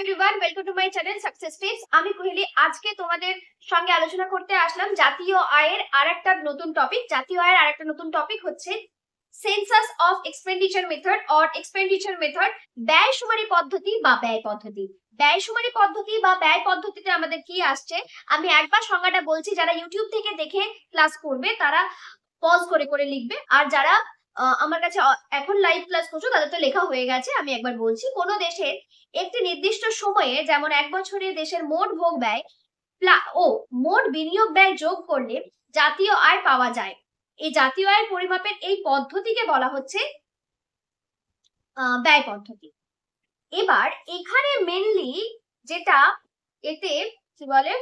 Everyone, welcome to my channel success tips. আমি কোহেলি আজকে তোমাদের সঙ্গে আলোচনা করতে আসলাম জাতীয় আয়ের আরেকটা নতুন টপিক। জাতীয় আয়ের আরেকটা নতুন টপিক হচ্ছে census of expenditure method or expenditure method, ব্যয় শুমারি পদ্ধতি বা ব্যয় পদ্ধতি। ব্যয় শুমারি পদ্ধতি বা ব্যয় পদ্ধতিতে আমাদের কি আসছে আমি একবার সংজ্ঞাটা বলছি। যারা ইউটিউব থেকে দেখে ক্লাস করবে তারা পজ করে করে লিখবে, আর যারা আমার কাছে এখন লাইভ ক্লাস করছো তাদের তো লেখা হয়ে গেছে। আমি একবার বলছি, কোনো দেশের একটি নির্দিষ্ট সময়ে, যেমন এক বছরে দেশের মোট ভোগ ব্যয় ও মোট বিনিয়োগ ব্যয় যোগ করলে জাতীয় আয় পাওয়া যায়। এই জাতীয় আয়ের পরিমাপের এই পদ্ধতিকে বলা হচ্ছে ব্যয় পদ্ধতি। এবার এখানে মেনলি যেটা এতে কি বলে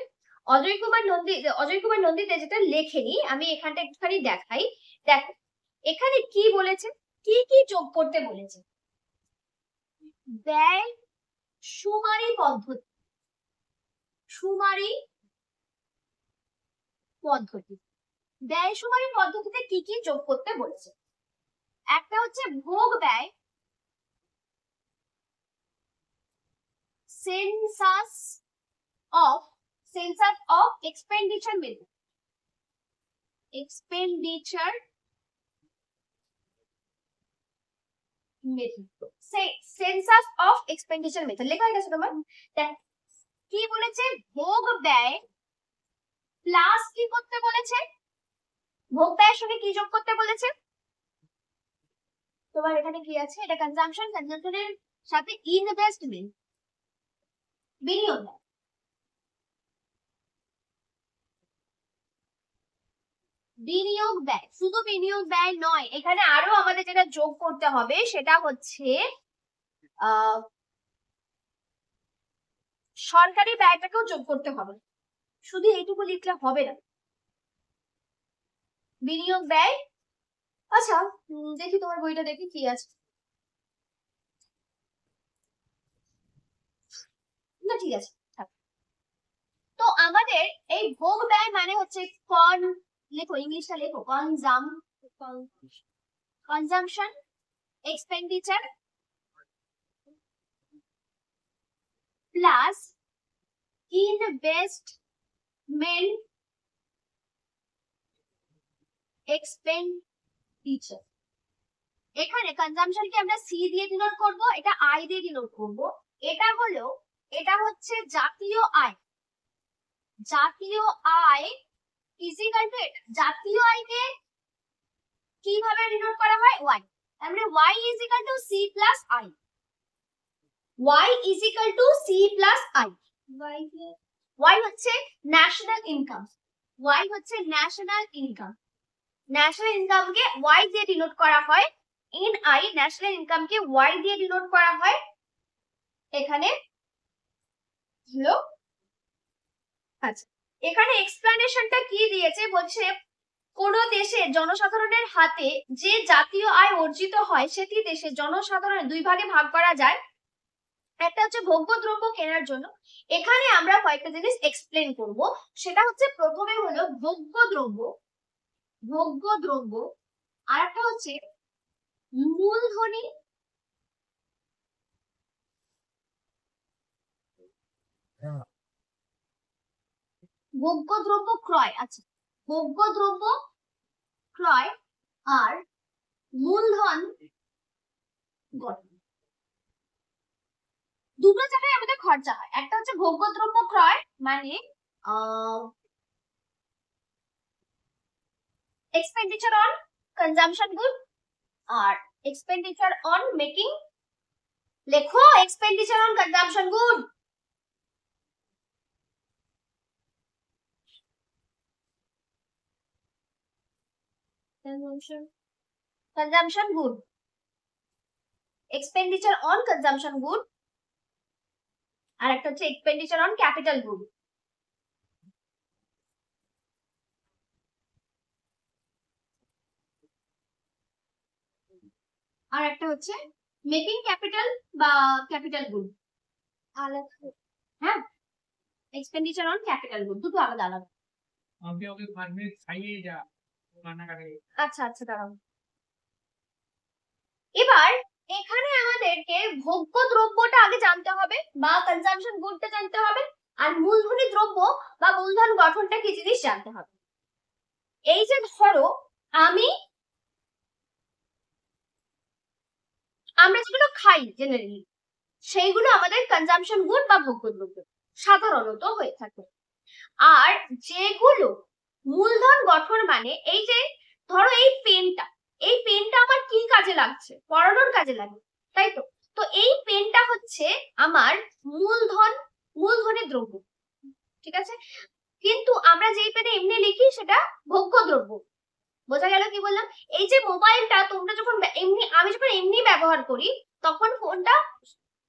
অজয় কুমার নন্দীতে যেটা লেখেনি, আমি এখানটা একটুখানি দেখাই। দেখো এখানে কি বলেছে, কি কি যোগ করতে বলেছে। ব্যয় শুমারি পদ্ধতি, শুমারি পদ্ধতি, ব্যয় শুমারি পদ্ধতিতে কি কি যোগ করতে বলেছে। একটা হচ্ছে ভোগ ব্যয়, census of expenditure method, expenditure method, census of expenditure method লেখা হয়ে গেছে তোমার। কি বলেছে, ভোগ ব্যয় প্লাস কি করতে বলেছে, ভোগ ব্যয়ের সঙ্গে কি যোগ করতে বলেছে। তোমার এখানে কি আছে, এটা কনজাম্পশন, কনজাম্পশনের সাথে ইনভেস্টমেন্ট, বিনিয়োগ ব্যয়। বিনিয়োগ ব্যয়, শুধু বিনিয়োগ ব্যয় নয়, এখানে আরো আমাদের যেটা যোগ করতে হবে সেটা হচ্ছে সরকারি ব্যয়টাকেও যোগ করতে হবে। শুধু এইটুকু লিখলে হবে না, বিনিয়োগ ব্যয়। আচ্ছা দেখি তোমার বইটা, দেখি কি আছে। না ঠিক আছে, তো আমাদের এই ভোগ ব্যয় মানে হচ্ছে লেখো, ইংলিশটা লেখো, consumption expenditure plus investment expenditure. এখানে কনজাম্পশনকে আমরা সি দিয়ে ডিনোট করব, এটা আই দিয়ে ডিনোট করব। এটা হচ্ছে জাতীয় আয়। জাতীয় আয় ইজিক্যাল টু, জাতীয় আয়কে কিভাবে ডিনোট করা হয়, ওয়াই। তার মানে Y equal to C plus I, Y equal to C plus I. Y হচ্ছে ন্যাশনাল ইনকাম, ওয়াই হচ্ছে ন্যাশনাল ইনকাম। ন্যাশনাল ইনকামকে ওয়াই দিয়ে ডিনোট করা হয়, ইন আই। ন্যাশনাল ইনকামকে ওয়াই দিয়ে ডিনোট করা হয় এখানে হলো। আচ্ছা, এখানে এক্সপ্লানেশনটা কি দিয়েছে, বলছে কোন দেশে জনসাধারণের হাতে যে জাতীয় আয় অর্জিত হয় সেটি দেশে জনসাধারণের দুই ভাগে ভাগ করা যায়। একটা হচ্ছে ভোগ্য দ্রব্য কেনার জন্য, এখানে আমরা কয়েকটা জিনিস এক্সপ্লেন করব। সেটা হচ্ছে প্রথমে হলো ভোগ্য দ্রব্য, ভোগ্য দ্রব্য। আর একটা হচ্ছে মূলধনী ভোগ্য দ্রব্য ক্রয়। আচ্ছা, ভোগ্য দ্রব্য ক্রয় আর মূলধন গঠন, দুটো জায়গায় আমাদের খরচা হয়। একটা হচ্ছে ভোগ্য দ্রব্য ক্রয় মানে এক্সপেন্ডিচার অন কনজাম্পশন গুড, আর এক্সপেন্ডিচার অন মেকিং, লেখো expenditure on consumption good. consumption good, expenditure on consumption good, আর একটা হচ্ছে expenditure on capital good। আর একটা হচ্ছে মেকিং ক্যাপিটাল বা ক্যাপিটাল গুড, আলাদা। হ্যাঁ, এক্সপেন্ডিচার অন ক্যাপিটাল গুড দুটো আলাদা আলাদা। ওকে 5 মিনিট খাইয়ে যা রান্না করে। আচ্ছা আচ্ছা দাঁড়াও। এবার এখানে আমাদেরকে ভোগ্য দ্রব্যটা আগে জানতে হবে বা কনজাম্পশন গুডটা জানতে হবে, আর মূলধনী দ্রব্য বা মূলধন গঠনটা কি জিনিস জানতে হবে। এই যে ধরো আমরা যেগুলো খাই জেনারেলি, সেইগুলো আমাদের কনজাম্পশন গুড বা ভোগ্য দ্রব্য সাধারণত হয়ে থাকে। আর যেগুলো মূলধন গঠন মানে এই যে ধরো এই পেনটা আমার কি কাজে লাগছে, পড়ানোর কাজে লাগে, তাই তো। তো এই পেনটা হচ্ছে আমার মূলধনের দ্রব্য, ঠিক আছে। কিন্তু আমরা যেই পেনে এমনি লিখি সেটা ভোগ্য দ্রব্য। বোঝা গেল কি বললাম? এই যে মোবাইলটা তোমরা যখন আমি যখন এমনি ব্যবহার করি তখন ফোনটা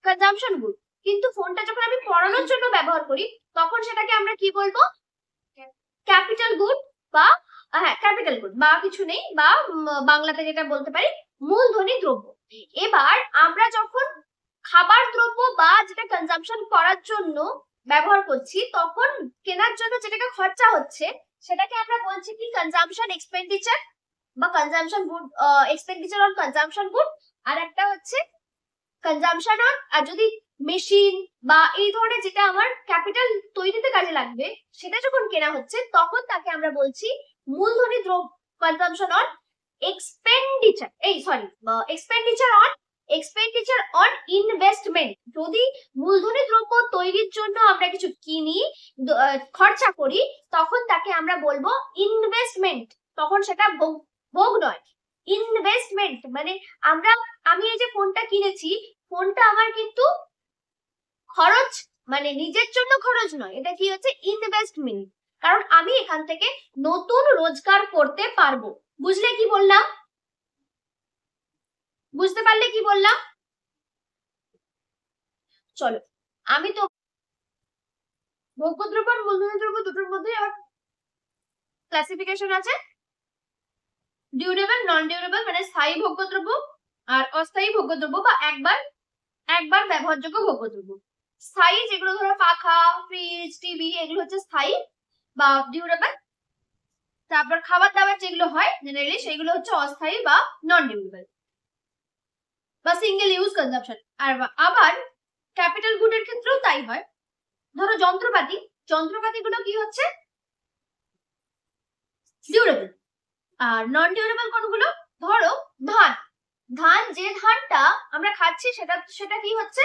কনজাম্পশন গুড, কিন্তু ফোনটা যখন আমি পড়ানোর জন্য ব্যবহার করি তখন সেটাকে আমরা কি বলবো, ক্যাপিটাল গুড বা হ্যাঁ ক্যাপিটাল গুড বা কিছু নেই, বা বাংলাতে যেটা বলতে পারি মূলধনী দ্রব্য। এবার আমরা যখন খাবার দ্রব্য বা যেটা কনজাম্পশন করার জন্য ব্যবহার করছি তখন কেনার জন্য যেটাকে খরচা হচ্ছে সেটাকে আমরা বলছি কি কনজাম্পশন এক্সপেন্ডিচার বা consumption good, expenditure on consumption good. আর একটা হচ্ছে কনজাম্পশন অন, আর যদি মেশিন বা এই ধরনের যেটা আমার ক্যাপিটাল তৈরিতে কাজে লাগবে সেটা যখন কেনা হচ্ছে তখন তাকে আমরা বলছি মূলধনী দ্রব্য, consumption on expenditure, expenditure on investment. যদি মূলধনী দ্রব্য তৈরির জন্য আমরা কিছু কিনি, খরচা করি, তখন তাকে আমরা বলবো ইনভেস্টমেন্ট, তখন সেটা ভোগ নয়। ইনভেস্টমেন্ট মানে আমি এই যে ফোনটা কিনেছি, ফোনটা আমার কিন্তু খরচ, মানে নিজের জন্য খরচ নয়, এটা কি হচ্ছে ইনভেস্টমেন্ট, কারণ আমি এখান থেকে নতুন রোজগার করতে পারবো। বুঝলে কি বললাম? বুঝতে পারলে কি বললাম? চলো, আমি তো ভোগ্য দ্রব্য আর মূলধনী দ্রব্য দুটোর মধ্যে আবার ক্লাসিফিকেশন আছে, ডিউরেবল নন ডিউরেবল মানে স্থায়ী ভোগ্য দ্রব্য আর অস্থায়ী ভোগ্য দ্রব্য বা একবার ব্যবহারযোগ্য ভোগ্য দ্রব্য। স্থায়ী যেগুলো ধরো পাখা, ফ্রিজ, টিভি, এগুলো হচ্ছে স্থায়ী বা ডিউরেবল। তারপর খাবার দাবার যেগুলো হয় জেনারেলি সেগুলো হচ্ছে অস্থায়ী বা নন ডিউরেবল বা সিঙ্গেল ইউজ কনজাম্পশন। আর আবার ক্যাপিটাল গুডের ক্ষেত্রেও তাই হয়। ধরো যন্ত্রপাতিগুলো কি হচ্ছে ডিউরেবল। আর নন ডিউরেবল কোনগুলো, ধরো ধান যে ধানটা আমরা খাচ্ছি সেটা কি হচ্ছে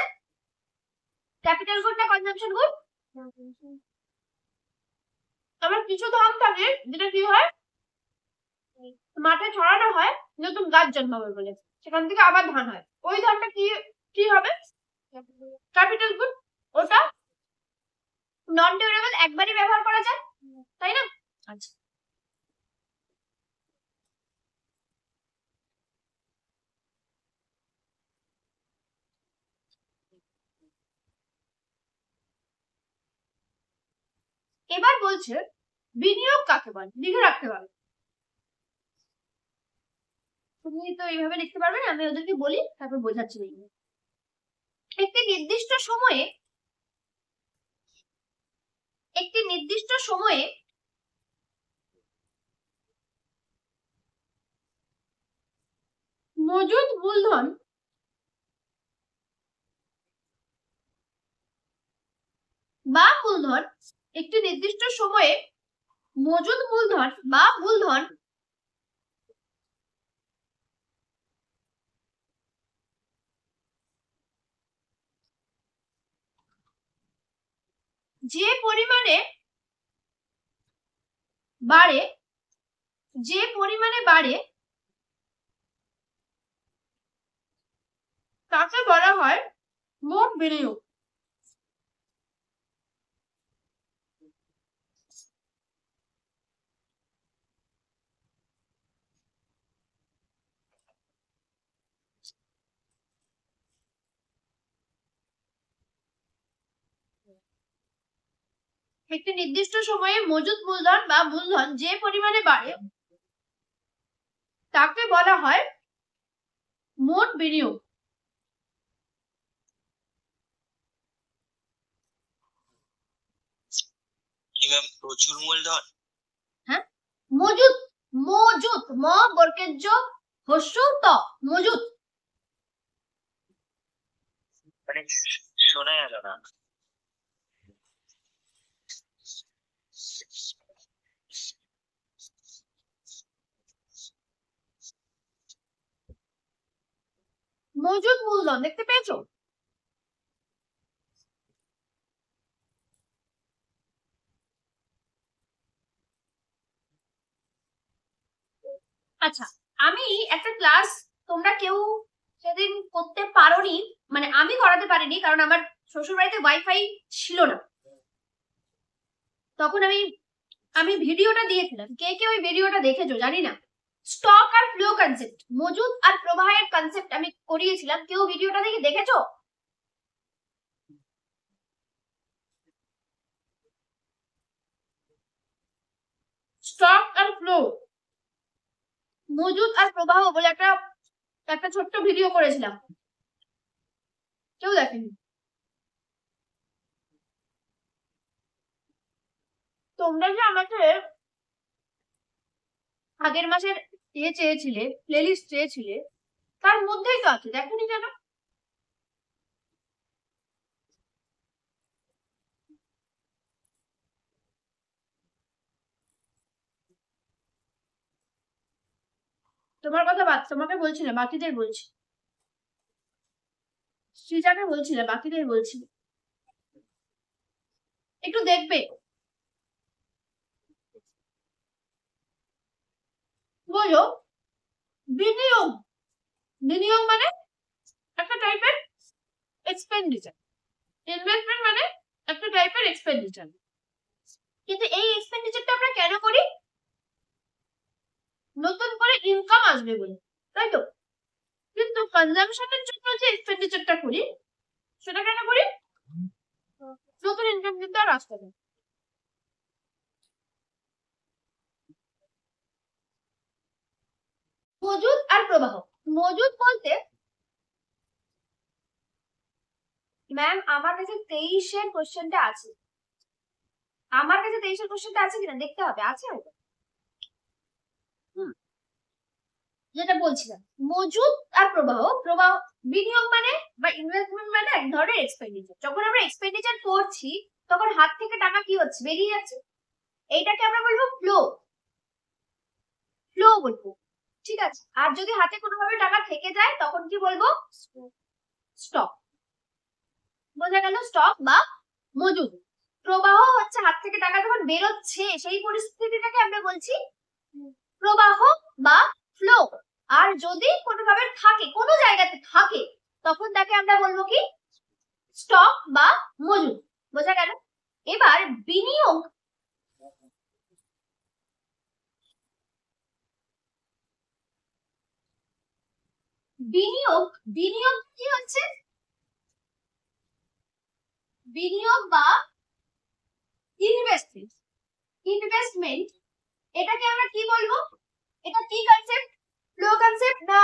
ক্যাপিটাল গুড না কনজাম্পশন গুড? আবার কিছু ধান থাকে যেটা কি হয় মাঠে ছড়ানো হয় নতুন গাছ জন্মাবে বলে, সেখান থেকে আবার ধান হয়, ওই ধানটা কি হবে ক্যাপিটাল গুড। ওটা নন ডিউরেবল, একবারই ব্যবহার করা যায়, তাই না? আচ্ছা, এবার বলছে বিনিয়োগ কাকে বলে, লিখে রাখতে পারবে। তুমি তো এইভাবে লিখতে পারবে না, আমি ওদেরকে বলি তারপর বোঝাচ্ছি। একটি নির্দিষ্ট সময়ে মজুদ মূলধন একটি নির্দিষ্ট সময়ে মজুদ মূলধন বা মূলধন যে পরিমাণে বাড়ে তাকে বলা হয় মোট বিনিয়োগ। একটি নির্দিষ্ট সময়ে মজুদ মূলধন বা মূলধন যে পরিমাণে বাড়ে তাকে বলা হয় মোট বিনিয়োগ। প্রচুর মূলধন, হ্যাঁ মজুদ, ম বর্গের জ হস্য ত, মজুদ। মানে শোনা গেল না। মজুদ মূলধন দেখতে পেয়েছো? আচ্ছা, আমি একটা ক্লাস, তোমরা কেউ সেদিন করতে পারোনি, মানে আমি করাতে পারিনি কারণ আমার শ্বশুর বাড়িতে ওয়াইফাই ছিল না। তখন আমি ভিডিওটা দিয়েছিলাম, কে কে ওই ভিডিওটা দেখেছো জানি না। স্টক আর ফ্লো কনসেপ্ট, মজুদ আর প্রবাহের কনসেপ্ট আমি করিয়েছিলাম, কেউ ভিডিওটা দেখেছো? স্টক আর ফ্লো, মজুদ আর প্রবাহ বলে একটা একটা ছোট্ট ভিডিও করেছিলাম, কেউ দেখেনি। তোমরা যে আমাকে আগের মাসের চেয়েছিলে, প্লেলিস্ট চেয়েছিলে, তার মধ্যেই তো আছে, দেখোনি কেন? তোমার কথা বাদ, তোমাকে বলছি না, বাকিদের বলছি। শ্রীজাকে বলছিলে, বাকিদের বলছি, একটু দেখবে। বলো, বিনিয়োগ, বিনিয়োগ মানে একটা টাইপের এক্সপেন্ডিচার, ইনভেস্টমেন্ট মানে একটা টাইপের এক্সপেন্ডিচার। কিন্তু এই এক্সপেন্ডিচারটা আমরা কেন করি? নতুন করে ইনকাম আসবে বলে, তাই তো? কিন্তু কনজাম্পশনের জন্য যে এক্সপেন্ডিচারটা করি, সেটা কেন করি? নতুন ইনকাম কিন্তু আর আসতে পারে। মজুদ আর প্রবাহ, মজুদ বলতে ম্যাম আমার কাছে 23-এর কোশ্চেনটা আছে, আমার কাছে 23-এর কোশ্চেনটা আছে কিনা দেখতে হবে, আছে হয়তো। যেটা বলছিলাম, মজুদ আর প্রবাহ, প্রবাহ বিনিয়োগ মানে বা ইনভেস্টমেন্ট মানে এক ধরনের এক্সপেন্ডিচার। যখন আমরা এক্সপেন্ডিচার করছি তখন হাত থেকে টাকা কি হচ্ছে, বেরিয়ে যাচ্ছে, এইটাকে আমরা বলবো ফ্লো, ফ্লো বলবো, ঠিক আছে? আর যদি হাতে কোনোভাবে টাকা থেকে যায় তখন কি বলবো? স্টক। বোঝা গেল? স্টক বা মজুদ। প্রবাহ হচ্ছে হাত থেকে টাকা যখন বেরোচ্ছে সেই পরিস্থিতিটাকে আমরা বলছি প্রবাহ বা ফ্লো। আর যদি কোনোভাবে থাকে, কোনো জায়গাতে থাকে, তখন তাকে আমরা বলবো কি? স্টক বা মজুদ। বোঝা গেল? এবার বিনিয়োগ, বিনিয়োগ, বিনিয়োগ কি হচ্ছে? বিনিয়োগ বা ইনভেস্টমেন্ট, ইনভেস্টমেন্ট, এটাকে আমরা কি বলবো? এটা কি কনসেপ্ট? ফ্লো কনসেপ্ট না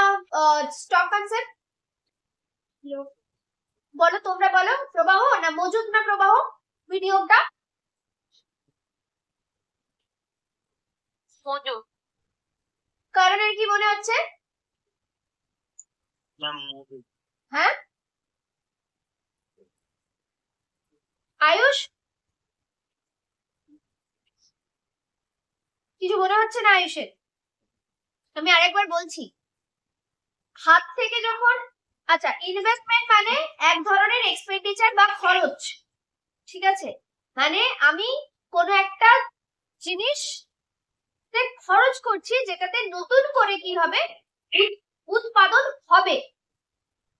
স্টক কনসেপ্ট? বলো, তোমরা বলো, প্রবাহ না মজুদ না প্রবাহ বিনিয়োগটা? মজুদ। কারণের কি মনে হচ্ছে? হ্যাঁ আয়ুষ, কিছু মনে হচ্ছে না আয়ুষের? আমি আরেকবার বলছি, হাত থেকে যখন, আচ্ছা, ইনভেস্টমেন্ট মানে এক ধরনের এক্সপেন্ডিচার বা খরচ, ঠিক আছে? মানে আমি কোনো একটা জিনিস খরচ করছি যেটাতে নতুন করে কি হবে, উৎপাদন হবে,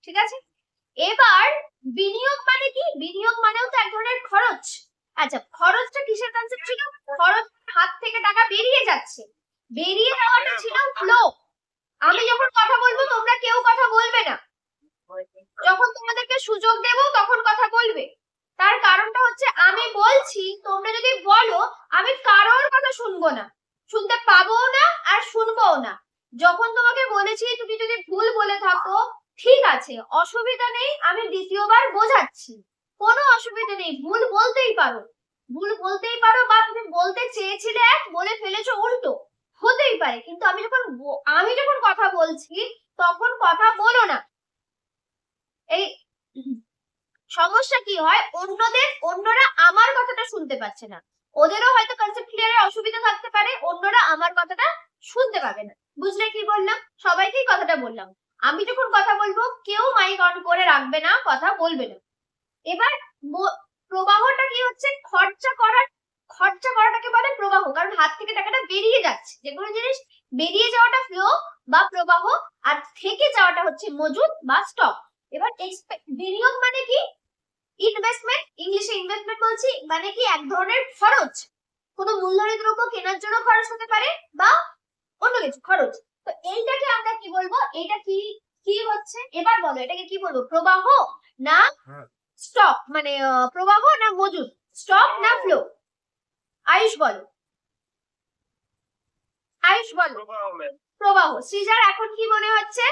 ঠিক আছে? এবার বিনিয়োগ মানে কি? বিনিয়োগ মানেও তো এক ধরনের খরচ। আচ্ছা, খরচটা কিসের কনসেপ্ট ছিল? খরচ হাত থেকে টাকা বেরিয়ে যাচ্ছে, বেরিয়ে যাওয়াটা ছিল ফ্লো। আমি যখন কথা বলবো তোমরা কেউ কথা বলবে না, যখন তোমাদেরকে সুযোগ দেব তখন কথা বলবে। তার কারণটা হচ্ছে আমি বলছি, তোমরা যদি বলো আমি কারোর কথা শুনবো না, শুনতে পাবো না আর শুনবোও না। যখন তোমাকে বলেছি তুমি যদি ভুল বলে থাকো, ঠিক আছে, অসুবিধা নেই, আমি দ্বিতীয়বার বোঝাচ্ছি, কোনো অসুবিধা নেই, ভুল বলতেই পারো, ভুল বলতেই পারো, বা তুমি বলতে চেয়েছিলে এক, বলে ফেলেছো উল্টো, হতেই পারে। কিন্তু আমি যখন কথা বলছি তখন কথা বলো না। এই সমস্যা কি হয়, অন্যরা আমার কথাটা শুনতে পাচ্ছে না, ওদেরও হয়তো কনসেপ্ট ক্লিয়ারের অসুবিধা থাকতে পারে, অন্যরা আমার কথাটা শুনতে পাবে না। বুঝলে কি বললাম? সবাইকেই কথাটা বললাম, আমি যখন কথা বলবো কেউ মাইক অন করে রাখবে না, কথা বলবে না। এবার প্রবাহটা কি হচ্ছে, খরচা করাটাকে বলে প্রবাহ, কারণ হাত থেকে টাকাটা বেরিয়ে যাচ্ছে। যে কোনো জিনিস বেরিয়ে যাওয়াটা ফ্লো বা প্রবাহ, আর থেকে যাওয়াটা হচ্ছে মজুদ বা স্টক। এবার বিনিয়োগ মানে কি, ইনভেস্টমেন্ট, ইংলিশে ইনভেস্টমেন্ট বলছি, মানে কি এক ধরনের খরচ, কোনো মূল্যবান দ্রব্য কেনার জন্য খরচ হতে পারে বা অন্য কিছু খরচ। তো এইটাকে আমরা কি বলবো, এটা কি কি হচ্ছে, এবার বলো এটাকে কি বলবো, প্রবাহ না স্টক, মানে প্রবাহ না মজুদ, স্টক না ফ্লো? আয়ুষ বলো, আয়ুষ বলো। প্রবাহ। সৃজার এখন কি মনে হচ্ছে?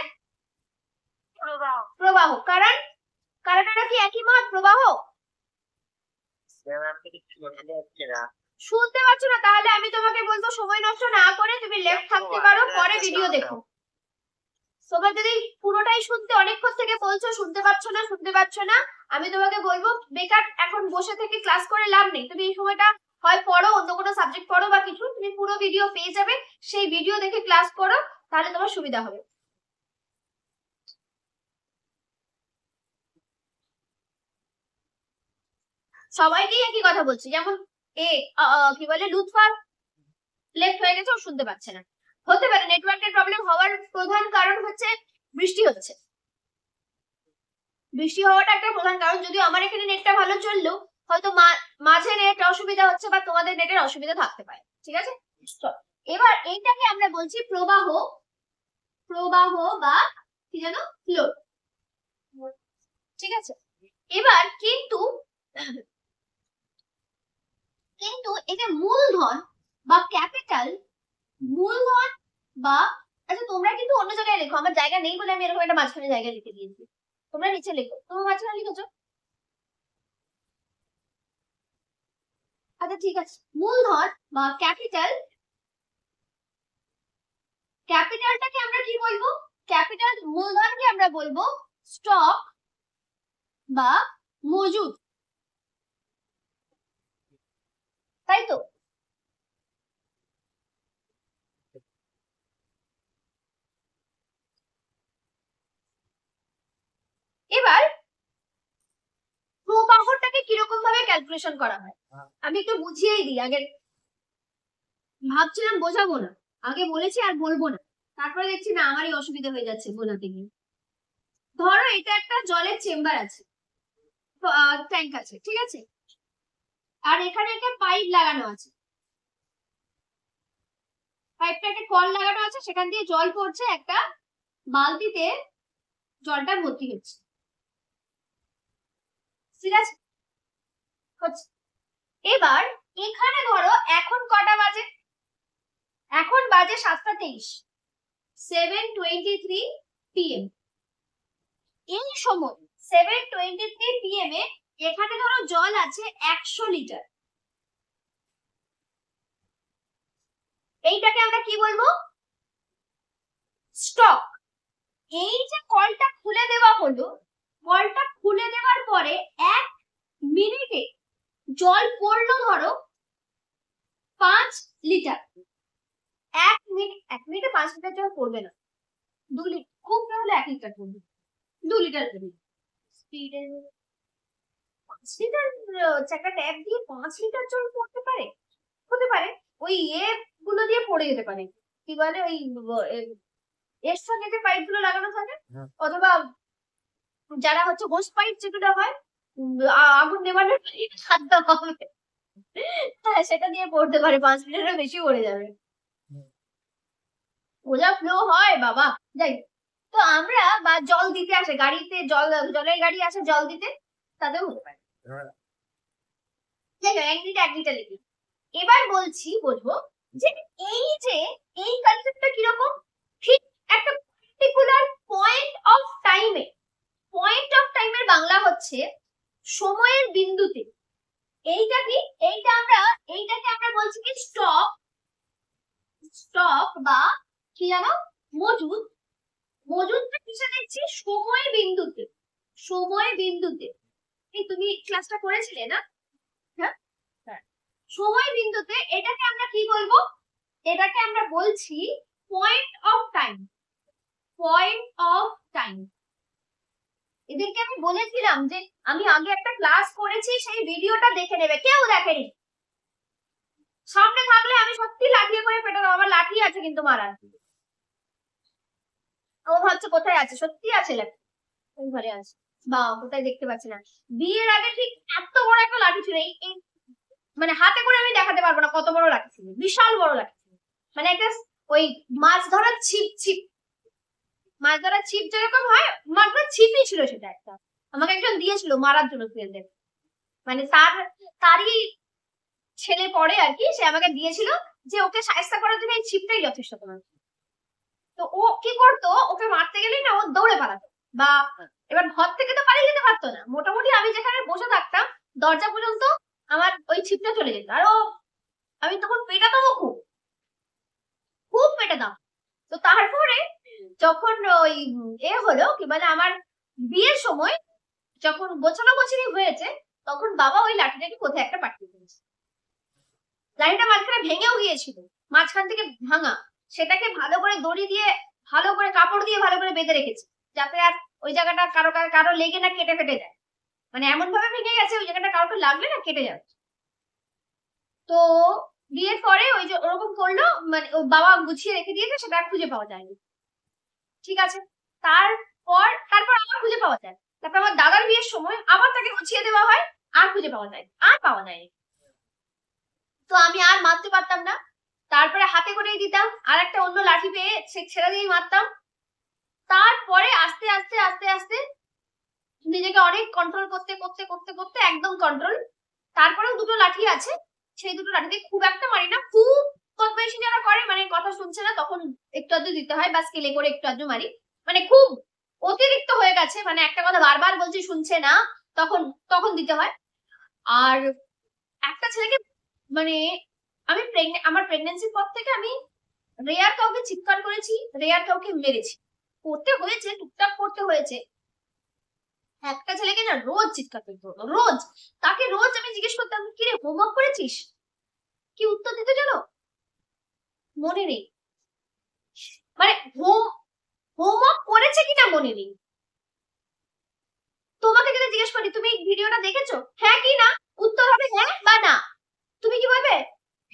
প্রবাহ। কারণ এটা কি একই মত, প্রবাহ? শুনতে পাচ্ছ না? তাহলে আমি তোমাকে বলবো সময় নষ্ট না করে তুমি লেফট থাকতে পারো, পরে ভিডিও দেখো। তোমরা যদি পুরোটাই শুনতে অনেকক্ষণ থেকে বলছো শুনতে পাচ্ছ না, আমি তোমাকে বলবো বেকার এখন বসে থেকে ক্লাস করে লাভ নেই। তুমি এই সময়টা হয় পড়ো, অন্য কোনো সাবজেক্ট পড়ো বা কিছু, তুমি পুরো ভিডিও পেয়ে যাবে, সেই ভিডিও দেখে ক্লাস করো, তাহলে তোমার সুবিধা হবে। সবাইকেই একই কথা বলছি, যেমন কি বলে, লুৎফা লেফট হয়ে গেছে, ও শুনতে পাচ্ছে না। হতে পারে নেটওয়ার্কের প্রবলেম হওয়ার প্রধান কারণ হচ্ছে বৃষ্টি হচ্ছে, বৃষ্টি হওয়াটা একটা প্রধান কারণ। যদিও আমার এখানে নেটটা ভালো চললেও হয়তো মাঝে নেট অসুবিধা হচ্ছে বা তোমাদের নেটের অসুবিধা থাকতে পারে। ঠিক আছে, এবার এইটাকে আমরা বলছি প্রবাহ, বা কি জানো, ফ্লো। ঠিক আছে, এবার কিন্তু এটা মূলধন বা ক্যাপিটাল, মূলধন বা, আচ্ছা তোমরা কিন্তু অন্য জায়গায় লেখো, আমার জায়গা নেই বলে আমি এরকম একটা মাঝখানে জায়গা লিখে দিয়েছি, তোমরা নিচে লেখো, তোমরা মাঝখানে লিখেছো। আচ্ছা ঠিক আছে, মূলধন বা ক্যাপিটাল, ক্যাপিটালটাকে আমরা কি বলবো, ক্যাপিটাল মূলধনকে আমরা বলবো স্টক বা মজুদ, তাই তো? এবার প্রবাহটাকে কিরকম ভাবে ক্যালকুলেশন করা হয় আমি একটু বুঝিয়েই দিই আগে, ভাবছিলাম বোঝাবো না, আগে বলেছি আর বলবো না, তারপরে দেখছি না আমারই অসুবিধা হয়ে যাচ্ছে বোঝাতে গিয়ে। ধরো এটা একটা জলের চেম্বার আছে, ট্যাঙ্ক আছে, ঠিক আছে, আর এখানে একটা পাইপ লাগানো আছে, পাইপটাকে কল লাগানো আছে, সেখান দিয়ে জল পড়ছে, একটা বালতিতে জলটা ভর্তি হচ্ছে, ঠিক আছে, হচ্ছে। এবার এখানে ধরো এখন কটা বাজে, এখন বাজে 7:23, 7:23 PM। এই সময় 7:23 PM এ এখানে ধরো জল আছে 100 লিটার, এইটাকে আমরা কি বলবো, স্টক। এই যে কলটা খুলে দেওয়া হলো, কলটা খুলে দেওয়ার পরে 1 মিনিটে জল পড়লো ধরো 5 লিটার। 1 মিনিটে 5 লিটার জল পড়বে না, 2 লিটার খুব হলে 1 লিটার পড়বে, 2 লিটার স্পিডে 5 লিটার, একটা ট্যাপ দিয়ে 5 লিটার জল পড়তে পারে, হতে পারে ওই গুলো দিয়ে পড়ে যেতে পারে, কি বলে ওই এর সঙ্গে যে পাইপ গুলো লাগানো থাকে, অথবা যারা হচ্ছে হোস পাইপ যেগুলো হয়, আগুন নেভানোর হাত দেওয়া হবে, হ্যাঁ সেটা দিয়ে পড়তে পারে, 5 লিটারের বেশি পড়ে যাবে, ওজা ফ্লো হয় বাবা। যাই, তো আমরা বা জল দিতে আসে গাড়িতে, জলের গাড়ি আসে জল দিতে, তাতেও হতে পারে। যাই হোক, 1 লিটার 1 লিটার লিখি। এবার বলবো যে এই কনসেপ্টটা কিরকম, ঠিক একটা পার্টিকুলার পয়েন্ট অফ টাইমে, পয়েন্ট অফ টাইমের বাংলা হচ্ছে সময়ের বিন্দুতে, এইটাকে আমরা বলছি কি স্টক, বা কি জানো, মজুদ। মজুদটা কিসে দেখছি, সময় বিন্দুতে, সময় বিন্দুতে, এই তুমি ক্লাসটা করেছিলে না? হ্যাঁ, সময় বিন্দুতে এটাকে আমরা কি বলবো? এটাকে আমরা বলছি point of time. Point of time. এদেরকে আমি বলেছিলাম যে আমি আগে একটা ক্লাস করেছি, সেই ভিডিওটা দেখে নেবে। কেউ দেখেনি। সামনে থাকলে আমি সত্যি লাঠি করে পেটাবো। আমার লাঠি আছে কিন্তু মারার। ও ভাবছে কোথায় আছে, সত্যি আছে লাঠি, ওই ঘরে আছে। বা কোথায় দেখতে পাচ্ছি না। বিয়ের আগে ঠিক এত বড় একটা লাঠি ছিল, এই মানে হাতে করে আমি দেখাতে পারবো না কত বড় লাঠি ছিল, বিশাল বড় লাঠি ছিল। মানে একটা ওই মাছ ধরার ছিপ মাছ ধরার ছিপ যেরকম হয়, মাছ ধরার ছিপই ছিল সেটা একটা। আমাকে একজন দিয়েছিল মারার জন্য ফেলতে, মানে তারই ছেলে পড়ে আর কি, সে আমাকে দিয়েছিল যে ওকে সাহায্য করার জন্য এই ছিপটাই যথেষ্ট তোমার। তো ও কি করতো, ওকে মারতে গেলেই না ও দৌড়ে পালাতো। বা এবার ঘর থেকে তো পালিয়ে যেতে পারতো না, মোটামুটি আমি যেখানে বসে থাকতাম দরজা পর্যন্ত আমার ওই ছিপটা চলে যেত। আর ও, আমি তখন পেটাতাম, খুব খুব পেটাতাম। তো তারপরে যখন ওই হলো কি বলে আমার বিয়ের সময় যখন গোছানো গোছানি হয়েছে, তখন বাবা ওই লাঠিটাকে কোথায় একটা পাঠিয়ে দিয়েছে। লাঠিটা মাঝখানে ভেঙেও গিয়েছিল, মাঝখান থেকে ভাঙা। সেটাকে ভালো করে দড়ি দিয়ে, ভালো করে কাপড় দিয়ে ভালো করে বেঁধে রেখেছে, যাতে আর ওই জায়গাটা কারো লেগে না কেটে ফেটে যায়। মানে এমন ভাবে ভেঙে গেছে ওই জায়গাটা কারোকে লাগলে না কেটে যাবে। তো বিয়ের পরে ওই যে ওরকম করলো, মানে ও বাবা গুছিয়ে রেখে দিয়েছে, সেটা আর খুঁজে পাওয়া যায়নি। ঠিক আছে, তারপর আবার খুঁজে পাওয়া যায়। তারপর আমার দাদার বিয়ের সময় আবার তাকে গুছিয়ে দেওয়া হয়, আর খুঁজে পাওয়া যায়, আর পাওয়া যায়নি। তো আমি আর মারতে পারতাম না, তারপরে হাতে করেই দিতাম, আর একটা অন্য লাঠি পেয়ে সে ছেড়ে দিয়েই মারতাম। তারপরে আস্তে আস্তে আস্তে আস্তে নিজেকে অনেক কন্ট্রোল করতে করতে করতে করতে একদম কন্ট্রোল। তারপরেও দুটো লাঠি আছে, সেই দুটো লাঠিতে খুব একটা মারি না। খুব বদমাইশি যারা করে, মানে কথা শুনছে না, তখন একটু আধটু দিতে হয়, বা স্কেলে করে একটু আধটু মারি। মানে খুব অতিরিক্ত হয়ে গেছে, মানে একটা কথা বারবার বলছি শুনছে না, তখন তখন দিতে হয়। আর একটা ছেলেকে, মানে আমি আমার প্রেগনেন্সির পর থেকে আমি রেয়ার কাউকে চিৎকার করেছি, রেয়ার কাউকে মেরেছি। করতে হয়েছে, টুকটাক করতে হয়েছে। একটা ছেলেকে না রোজ চিৎকার করতে হতো, রোজ। তাকে রোজ আমি জিজ্ঞেস করতাম, কি রে হোমওয়ার্ক করেছিস? কি উত্তর দিতে জানো? মনে নেই। মানে হোমওয়ার্ক করেছে কিনা মনে নেই। তোমাকে যদি জিজ্ঞেস করি তুমি ভিডিওটা দেখেছো, হ্যাঁ কি না, উত্তর হবে হ্যাঁ বা না। তুমি কি বলবে?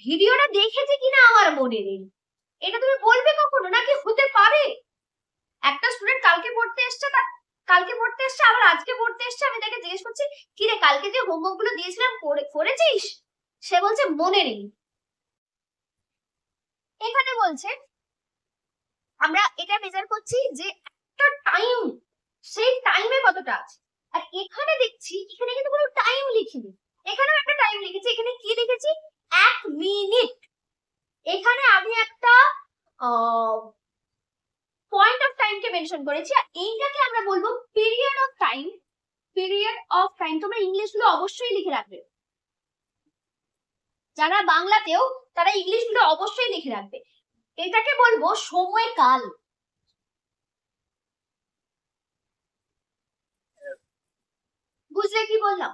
ভিডিওটা দেখেছে কিনা আমার মনে নেই। এটা তুমি বলবে কখনো? নাকি হতে পারে একটা স্টুডেন্ট কালকে পড়তে এসছে, আবার আজকে পড়তে এসছে, আমি তাকে জিজ্ঞেস করছি কি রে কালকে যে হোমওয়ার্ক গুলো দিয়েছিলাম করেছিস? সে বলছে মনে নেই। এখানে বলছে আমরা এটা মেজার করছি যে একটা টাইম, সেই টাইমে কতটা আছে। আর এখানে দেখছি এখানে কিন্তু কোনো টাইম লিখিনি, এখানেও একটা টাইম লিখেছি। এখানে কি লিখেছি? 1 মিনিট। এখানে আমি একটা point of time K mention করেছি, আর এইটাকে আমরা বলবো period of time. Period of time তোমরা ইংলিশ গুলো অবশ্যই লিখে রাখবে, যারা বাংলাতেও তারা ইংলিশ গুলো অবশ্যই লিখে রাখবে। এটাকে বলবো সময়কাল। বুঝলে কি বললাম?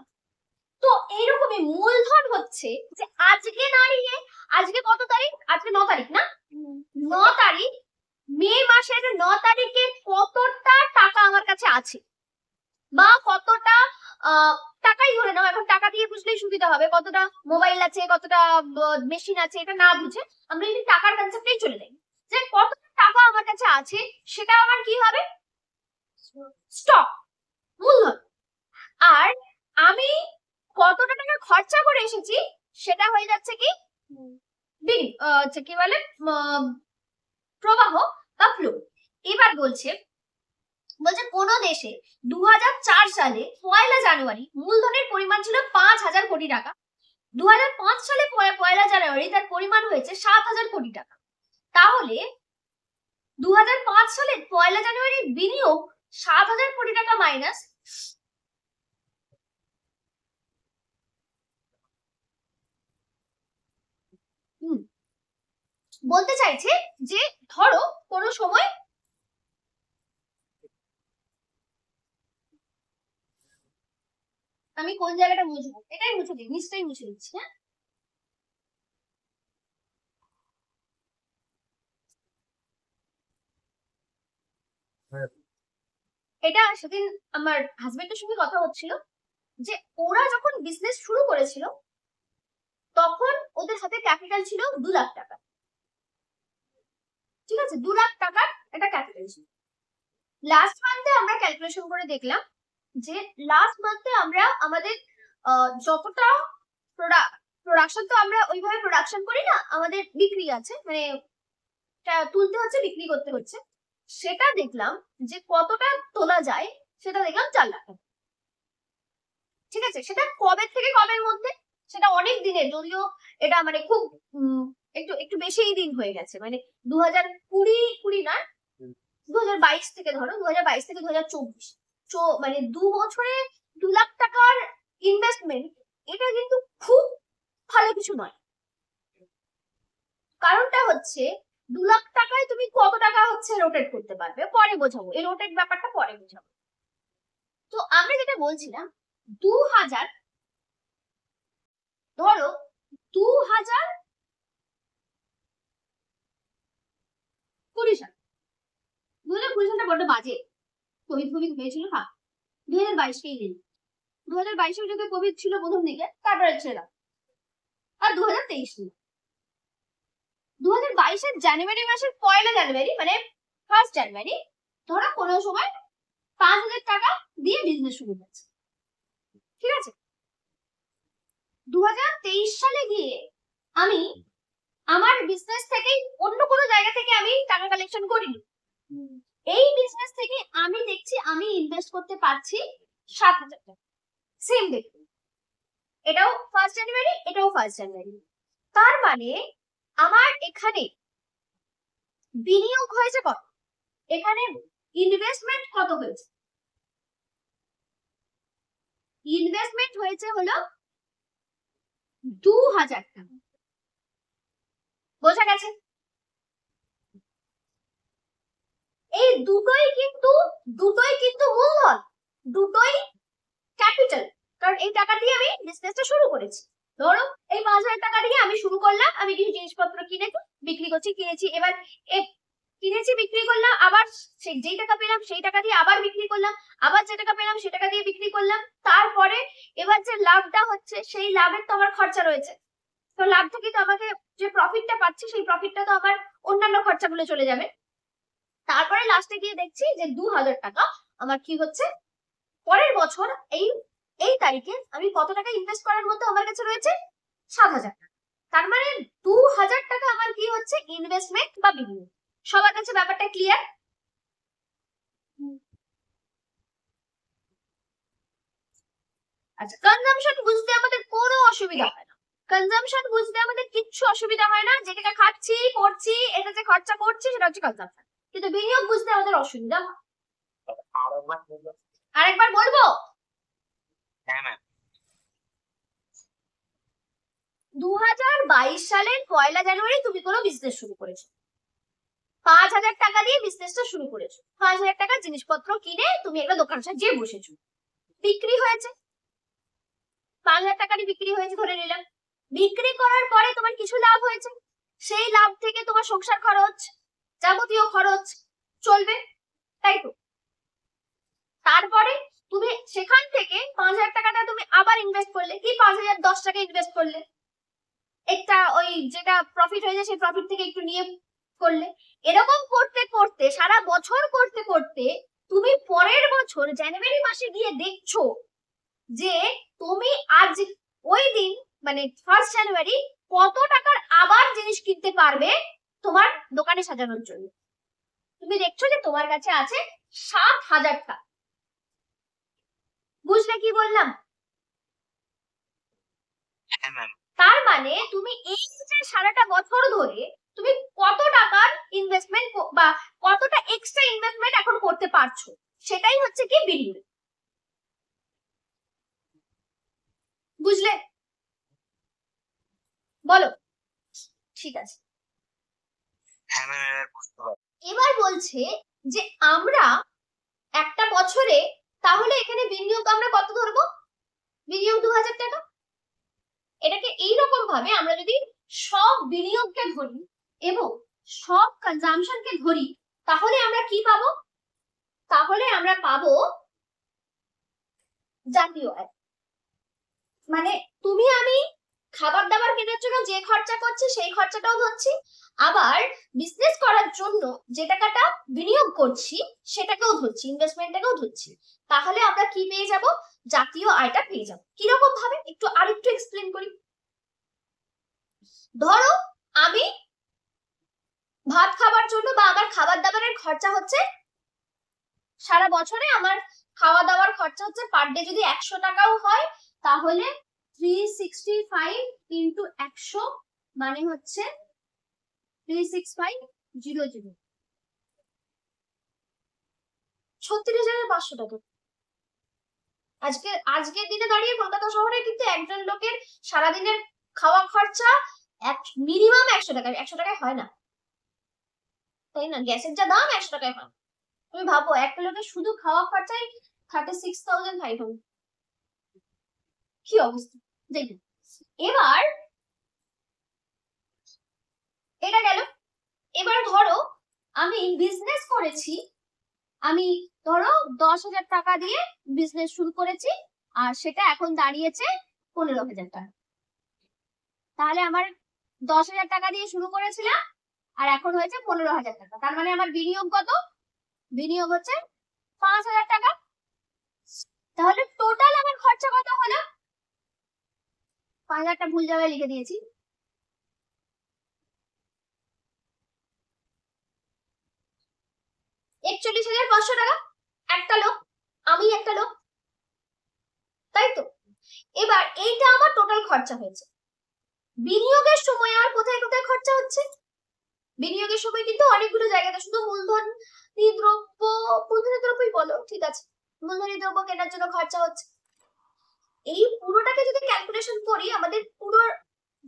তো এইরকমই মূলধন হচ্ছে যে আজকে দাঁড়িয়ে, আজকে কত তারিখ? আজকে 9 তারিখ না? 9 তারিখ, মে মাসের 9 তারিখে কতটা টাকা আমার কাছে আছে, বা কতটা টাকাই ধরে নাও, এখন টাকা দিয়ে বুঝলেই সুবিধা হবে, কতটা মোবাইল আছে, কতটা মেশিন আছে, এটা না বুঝে আমরা যদি টাকার কনসেপ্টেই চলে যাই, যে কতটা টাকা আমার কাছে আছে, সেটা আমার কি হবে? স্টক, মূলধন। আর আমি কতটা টাকা খরচা করে এসেছি, সেটা হয়ে যাচ্ছে কি কি বলে প্রবাহ বা ফ্লো। এবার বলছে কোন দেশে 2004 সালে 1 জানুয়ারি মূলধনের পরিমাণ ছিল 5,000 কোটি টাকা, 2005 সালে 1 জানুয়ারি তার পরিমাণ হয়েছে 7,000 কোটি টাকা। তাহলে 2005 সালে 1 জানুয়ারি বিনিয়োগ 7,000 কোটি টাকা মাইনাস বলতে চাইছে যে ধরো কোনো সময় আমি কোন জায়গাটা মুছবো, এটাই মুছে দিই, নিশ্চয়ই মুছে দিচ্ছি। হ্যাঁ, এটা সেদিন আমার হাজবেন্ডের সঙ্গে কথা হচ্ছিল যে ওরা যখন বিজনেস শুরু করেছিল তখন ওদের হাতে ক্যাপিটাল ছিল 2 লাখ টাকা। ঠিক আছে, 2 লাখ টাকার একটা ক্যাপিটাল ছিল। লাস্ট মান্থে আমরা ক্যালকুলেশন করে দেখলাম যে লাস্ট মান্থে আমরা আমাদের যতটা প্রোডাকশন, তো আমরা ওইভাবে প্রোডাকশন করি না, আমাদের বিক্রি আছে, মানে তুলতে হচ্ছে, বিক্রি করতে হচ্ছে, সেটা দেখলাম যে কতটা তোলা যায়, সেটা দেখলাম 4 লাখ টাকা। ঠিক আছে, সেটা কবে থেকে কবের মধ্যে, সেটা অনেক দিনের, যদিও এটা মানে খুব একটু একটু বেশি দিন হয়ে গেছে, মানে 2020 না, 2022 থেকে, ধরো 2022 থেকে 2024, মানে 2 বছরে 2 লাখ টাকার ইনভেস্টমেন্ট, এটা কিন্তু খুব ভালো কিছু নয়। কারণটা হচ্ছে 2 লাখ টাকায় তুমি কত টাকা হচ্ছে রোটেট করতে পারবে, পরে বোঝাবো, এই রোটেট ব্যাপারটা পরে বোঝাবো। তো আমরা যেটা বলছিলাম, 2000, ধরো 2020 সাল, 2020 সালটা বড্ড বাজে, কোভিড হয়েছিল, না 2022কেই দিন, 2022 যদি কোভিড ছিল প্রথম দিকে, তারপরে ছেড়ে, আর 2023 ছিল। 2022-এর জানুয়ারি মাসের 1 জানুয়ারি, মানে 1 জানুয়ারি, ধরো কোনো সময় 5,000 টাকা দিয়ে বিজনেস শুরু করেছে। ঠিক আছে, 2023 সালে গিয়ে আমি আমার বিজনেস থেকে অন্য কোনো জায়গা থেকে আমি টাকা কালেকশন করিনি, এই বিজনেস থেকে আমি দেখছি আমি ইনভেস্ট করতে পারছি 7,000 টাকা। সেম দেখুন, এটাও 1 জানুয়ারি, এটাও 1 জানুয়ারি। তার মানে আমার এখানে বিনিয়োগ হয়েছে কত, এখানে ইনভেস্টমেন্ট কত হয়েছে, ইনভেস্টমেন্ট হয়েছে হলো 2,000 টাকা। বোঝা গেছে? এই দুটোই কিন্তু মূলধন, দুটোই ক্যাপিটাল, কারণ এই টাকা দিয়ে আমি বিজনেসটা শুরু করেছি। ধরো এই 5,000 টাকা দিয়ে আমি শুরু করলাম, আমি কিছু জিনিসপত্র কিনেছি, বিক্রি করছি, কিনেছি, এবার কিনেছি, বিক্রি করলাম, আবার যেই টাকা পেলাম সেই টাকা দিয়ে আবার বিক্রি করলাম, আবার যে টাকা পেলাম সেই টাকা দিয়ে বিক্রি করলাম, তারপরে এবার যে লাভটা হচ্ছে সেই লাভের তো আমার খরচা রয়েছে, তো লাভ থেকে তো আমাকে যে প্রফিটটা পাচ্ছি সেই প্রফিটটা তো আমার অন্যান্য খরচাগুলো চলে যাবে। তারপরে লাস্টে গিয়ে দেখছি যে 2,000 টাকা আমার কি হচ্ছে, পরের বছর এই এই তারিখে আমি কত টাকা ইনভেস্ট করার মতো আমার কাছে রয়েছে 7,000 টাকা। তার মানে 2,000 টাকা আমার কি হচ্ছে, ইনভেস্টমেন্ট বা বিনিয়োগ। সবার কাছে ব্যাপারটা ক্লিয়ার? আচ্ছা, কনজাম্পশন বুঝতে আমাদের কোনো অসুবিধা হয় না, কনজাম্পশন বুঝতে আমাদের কিচ্ছু অসুবিধা হয় না, যে টাকা খাচ্ছি পড়ছি, এটা যে খরচা করছি সেটা হচ্ছে কনজাম্পশন। কিন্তু বিনিয়োগ বুঝতে আমাদের অসুবিধা হয়। আরেকবার বলবো? হ্যাঁ ম্যাম। 2022 সালের 1 জানুয়ারি তুমি কোনো বিজনেস শুরু করেছো, 5,000 টাকা দিয়ে বিজনেসটা শুরু করেছো, 5,000 টাকার জিনিসপত্র কিনে তুমি একটা দোকানের সাথে যেয়ে বসেছো, বিক্রি হয়েছে 5,000 টাকারই বিক্রি হয়েছে ধরে নিলাম, বিক্রি করার পরে তোমার কিছু লাভ হয়েছে, সেই লাভ থেকে তোমার সংসার খরচ, যাবতীয় খরচ চলবে, তাই তো? তারপরে তুমি সেখান থেকে 5,000 টাকাটা তুমি আবার ইনভেস্ট করলে, কি 5,010 টাকা ইনভেস্ট করলে, একটা ওই যেটা প্রফিট হয়েছে সেই প্রফিট থেকে একটু নিয়ে করলে, এরকম করতে করতে সারা বছর করতে করতে তুমি পরের বছর জানুয়ারি মাসে গিয়ে দেখছো যে তুমি আজ ওই দিন, মানে 1 জানুয়ারি, কত টাকার আবার জিনিস কিনতে পারবে তোমার দোকানে সাজানোর জন্য। তুমি দেখছো যে তোমার কাছে আছে 7,000 টাকা। বুঝলে কি বললাম? হ্যাঁ ম্যাম। তার মানে তুমি এই যে সারাটা বছর ধরে তুমি কত টাকার ইনভেস্টমেন্ট বা কতটা এক্সট্রা ইনভেস্টমেন্ট এখন করতে পারছো, সেটাই হচ্ছে কি বিনিয়োগ। বুঝলে? বলো। ঠিক আছে, হ্যাঁ ম্যাম, এবার বুঝতে পারছি। এবার বলছে যে আমরা একটা বছরে তাহলে এখানে বিনিয়োগ আমরা কত ধরবো, বিনিয়োগ 2000 টাকা। এটাকে এইরকম ভাবে আমরা যদি সব বিনিয়োগকে ধরি এবং সব কনজাম্পশনকে ধরি, তাহলে আমরা কি পাবো? তাহলে আমরা পাবো জাতীয় আয়। মানে তুমি আমি খাবার দাবার কেনার জন্য যে খরচা করছি সেই খরচাটাও ধরছি, আবার বিজনেস করার জন্য যে টাকাটা বিনিয়োগ করছি সেটাকেও ধরছি, ইনভেস্টমেন্টটাকেও ধরছি। তাহলে আমরা কি পেয়ে যাব? জাতীয় আয়টা পেয়ে যাব। কিরকম ভাবে একটু আরেকটু এক্সপ্লেন করি। ধরো আমি ভাত খাবার জন্য বা আমার খাবার দাবারের খরচা হচ্ছে, সারা বছরে আমার খাওয়া দাওয়ার খরচা হচ্ছে পার ডে যদি 100 টাকাও হয় তাহলে 365 ইন্টু 100 মানে হচ্ছে 36500, 36,500 টাকা। আজকের দিনে দাঁড়িয়ে কলকাতা শহরে কিন্তু একজন লোকের সারাদিনের খাওয়া খরচা মিনিমাম 100 টাকা। 100 টাকায় হয় না, তাই না? গ্যাসের যা দাম 100 টাকায় হয়। তুমি ভাবো একটা লোকের শুধু খাওয়া খরচাই 36,500, কি অবস্থা দেখুন। এবার এটা গেল। এবার ধরো আমি বিজনেস করেছি, আমি ধরো 10,000 টাকা দিয়ে বিজনেস শুরু করেছি আর সেটা এখন দাঁড়িয়েছে 15,000 টাকা। তাহলে আমার 10,000 টাকা দিয়ে শুরু করেছিলাম আর এখন হয়েছে 15,000 টাকা। তার মানে আমার বিনিয়োগ কত? বিনিয়োগ হচ্ছে 5,000 টাকা। তাহলে টোটাল আমার খরচা কত হলো? 5,000টা ভুল জায়গায় লিখে দিয়েছি। 41,500 টাকা। একটা লোক, আমি একটা লোক, তাই তো? এবার এইটা আমার টোটাল খরচা হয়েছে। বিনিয়োগের সময় আর কোথায় কোথায় খরচা হচ্ছে? বিনিয়োগের সময় কিন্তু অনেকগুলো জায়গাতে, শুধু মূলধনী দ্রব্যই বলো, ঠিক আছে, মূলধনী দ্রব্য কেনার জন্য খরচা হচ্ছে। এই পুরোটাকে যদি ক্যালকুলেশন করি আমাদের পুরো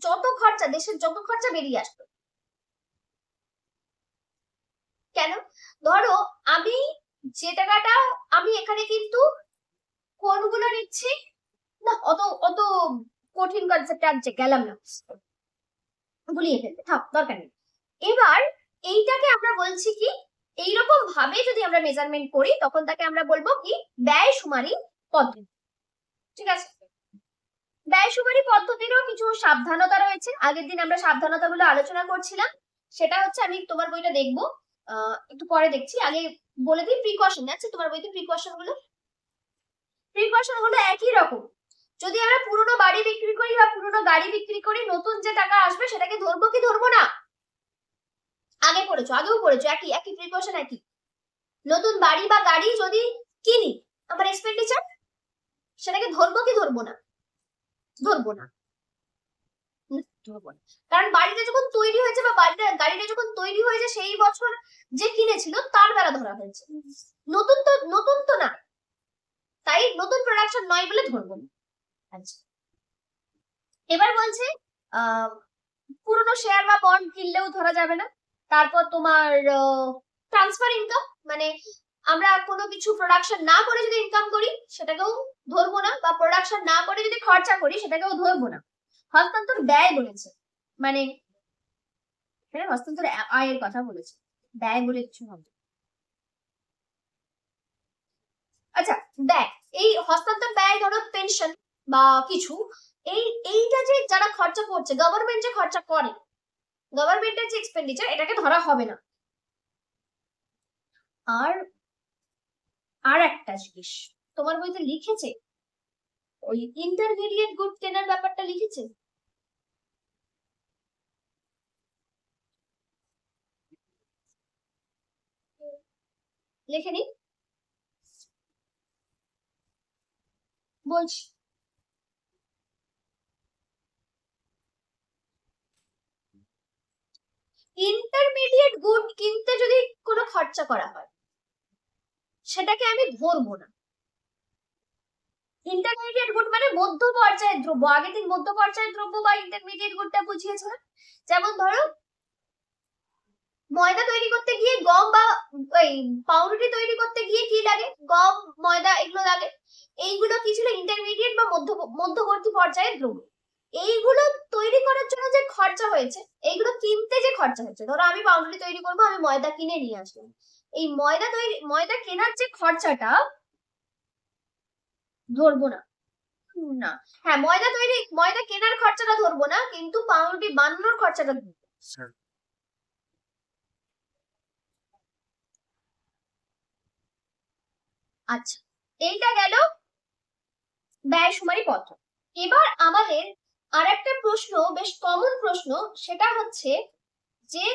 যত খরচা, দেশের যত খরচা বেরিয়ে আসবে। কেন? ধরো আমি যে টাকাটা, আমি এখানে কিন্তু কোনগুলো নিচ্ছি না, অত অত কঠিন কনসেপ্টে আর গেলাম না, গুলিয়ে ফেলতে থাক, দরকার নেই। এবার এইটাকে আমরা বলছি কি, এইরকম ভাবে যদি আমরা মেজারমেন্ট করি তখন তাকে আমরা বলবো কি ব্যয় সুমারি পদ্ধতি। ঠিক আছে? ব্যয় সুমারি পদ্ধতিরও কিছু সাবধানতা রয়েছে। আগের দিন আমরা সাবধানতাগুলো আলোচনা করছিলাম। সেটা হচ্ছে, আমি তোমার বইটা দেখবো, একটু পরে দেখছি, আগে বলে দিই প্রিকশন আছে তোমার বইতে। প্রিকশন হলো একই রকম। যদি আমরা পুরনো বাড়ি বিক্রি করি বা পুরনো গাড়ি বিক্রি করি, নতুন যে টাকা আসবে সেটাকে ধরবো কি ধরবো না? আগেও পড়েছো, একই একই প্রিকশন একই। নতুন বাড়ি বা গাড়ি যদি কিনি, আমার এক্সপেন্ডিচার, সেটাকে ধরবো কি ধরবো না? ধরবো না, ধরবো না। কারণ বাড়িটা যখন তৈরি হয়েছে বা গাড়িটা যখন তৈরি হয়েছে সেই বছর যে কিনেছিল তার বেলা ধরা হয়েছে, নতুন তো না, তাই নতুন প্রোডাকশন নয় বলে ধরবো না। আচ্ছা, এবার বলছে পুরনো শেয়ার বা বন্ড কিনলেও ধরা যাবে না। তারপর তোমার ট্রান্সফার ইনকাম, মানে আমরা কোনো কিছু প্রোডাকশন না করে যদি ইনকাম করি সেটাকেও ধরবো না, বা প্রোডাকশন না করে যদি খরচা করি সেটাকেও ধরবো না। হস্তান্তর ব্যয় বলেছে, মানে হস্তান্তর আয়ের কথা বলেছে, ব্যয় বলে কিছু হবে। আচ্ছা, ব্যয়, এই হস্তান্তর ব্যয় ধরো পেনশন বা কিছু, এইটা যে যারা খরচা করছে, গভর্নমেন্ট যে খরচা করে, গভর্নমেন্টের যে এক্সপেন্ডিচার, এটাকে ধরা হবে না। আর একটা জিনিস তোমার বইতে লিখেছে, ওই ইন্টারমিডিয়েট গুড কেনার ব্যাপারটা লিখেছে। লেখেনি? বলছি, ইন্টারমিডিয়েট গুড কিনতে যদি কোনো খরচা করা হয় সেটাকে আমি ধরবো না। ইন্টারমিডিয়েট গুড মানে মধ্য পর্যায়ের দ্রব্য। আগের দিন মধ্য পর্যায়ের দ্রব্য বা ইন্টারমিডিয়েট গুডটা বুঝিয়েছিলাম। যেমন ধরো ময়দা তৈরি করতে গিয়ে গম বা ওই পাউরুটি তৈরি করতে গিয়ে কি লাগে, গম ময়দা এগুলো লাগে। এইগুলো কি ছিল, ইন্টারমিডিয়েট বা মধ্যবর্তী পর্যায়ের দ্রব্য। এইগুলো তৈরি করার জন্য যে খরচা হয়েছে, এইগুলো কিনতে যে খরচা হয়েছে, ধরো আমি পাউরুটি তৈরি করবো, আমি ময়দা কিনে নিয়ে আসলাম, এই ময়দা কেনার যে খরচাটা ধরবো না, না হ্যাঁ ময়দা কেনার খরচাটা ধরবো না, কিন্তু পাউরুটি বানানোর খরচাটা ধরবো। আচ্ছা, এইটা গেল ব্যয় সুমারি পদ্ধতি। এবার আমাদের আর একটা প্রশ্ন, বেশ কমন প্রশ্ন, সেটা হচ্ছে যে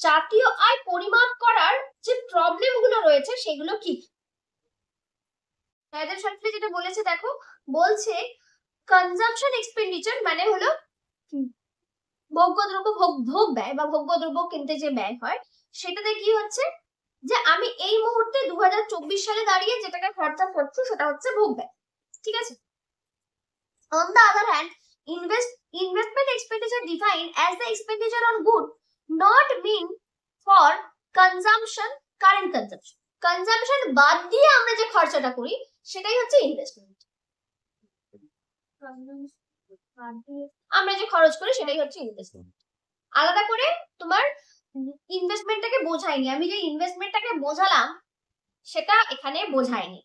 জাতীয় আয় পরিমাপ করার যে প্রবলেম গুলো রয়েছে সেগুলো কি। এদের সাথে যেটা বলেছে দেখো, বলছে কনজাম্পশন এক্সপেন্ডিচার মানে হলো ভোগ্যদ্রব্য ভোগ ব্যয় বা ভোগ্যদ্রব্য কিনতে যে ব্যয় হয়, সেটাতে কি হচ্ছে যে আমি এই মুহূর্তে 2024 সালে দাঁড়িয়ে যে টাকা খরচা করছি সেটা হচ্ছে ভোগ ব্যয়, ঠিক আছে। On the other hand, investment expenditure defined as the expenditure on good not mean for consumption, current consumption. Consumption বাদ দিয়ে আমরা যে খরচাটা করি সেটাই হচ্ছে ইনভেস্টমেন্ট। আমরা যে খরচ করি সেটাই হচ্ছে ইনভেস্টমেন্ট। আলাদা করে তোমার ইনভেস্টমেন্টটাকে বোঝাইনি, আমি যে ইনভেস্টমেন্টটাকে বোঝালাম সেটা এখানে বোঝাইনি।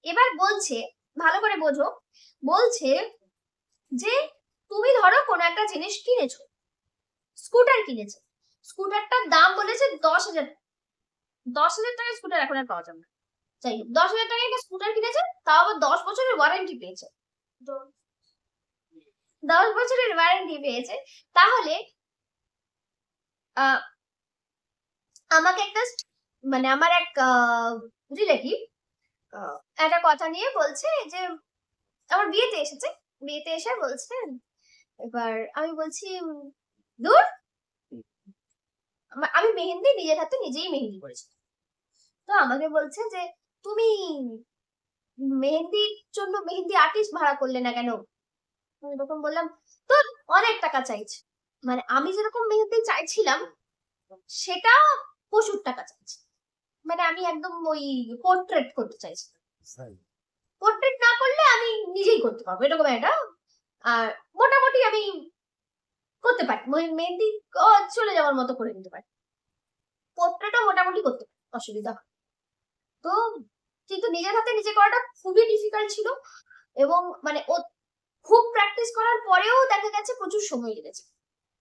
এবার বলছে, ভালো করে বোঝো, বলছে যে তুমি ধরো কোনো একটা জিনিস কিনেছো, স্কুটার কিনেছো, স্কুটারটার দাম বলেছে 10,000। 10,000 টাকায় স্কুটার এখন আর পাওয়া যাবে না, যাই হোক 10,000 টাকায় একটা স্কুটার কিনেছে, তাও আবার 10 বছরের ওয়ারেন্টি পেয়েছে, 10 বছরের ওয়ারেন্টি পেয়েছে। তাহলে আমাকে একটা মানে আমার এক রিলেটিভ একটা কথা নিয়ে বলছে যে আমার বিয়েতে এসেছে, বিয়েতে এসে বলছে, এবার আমি বলছি দূর, আমি মেহেন্দি নিজের হাতে নিজেই মেহেন্দি করেছি। তো আমাকে বলছে যে তুমি মেহেন্দির জন্য মেহেন্দি আর্টিস্ট ভাড়া করলে না কেন। আমি তখন বললাম তোর অনেক টাকা চাইছে, মানে আমি যেরকম মেহেন্দি চাইছিলাম সেটা প্রচুর টাকা চাইছে, মানে আমি একদম ওই পোর্ট্রেট করতে চাইছি, পোর্ট্রেট না করলে আমি নিজেই করতে পারবো এরকম একটা, আর মোটামুটি আমি করতে পারি, মেহেন্দি চলে যাওয়ার মতো করে নিতে পারি, পোর্ট্রেটও মোটামুটি করতে পারি, অসুবিধা হয়। তো কিন্তু নিজের হাতে নিজে করাটা খুবই ডিফিকাল্ট ছিল, এবং মানে ও খুব প্র্যাকটিস করার পরেও দেখা গেছে প্রচুর সময় লেগেছে।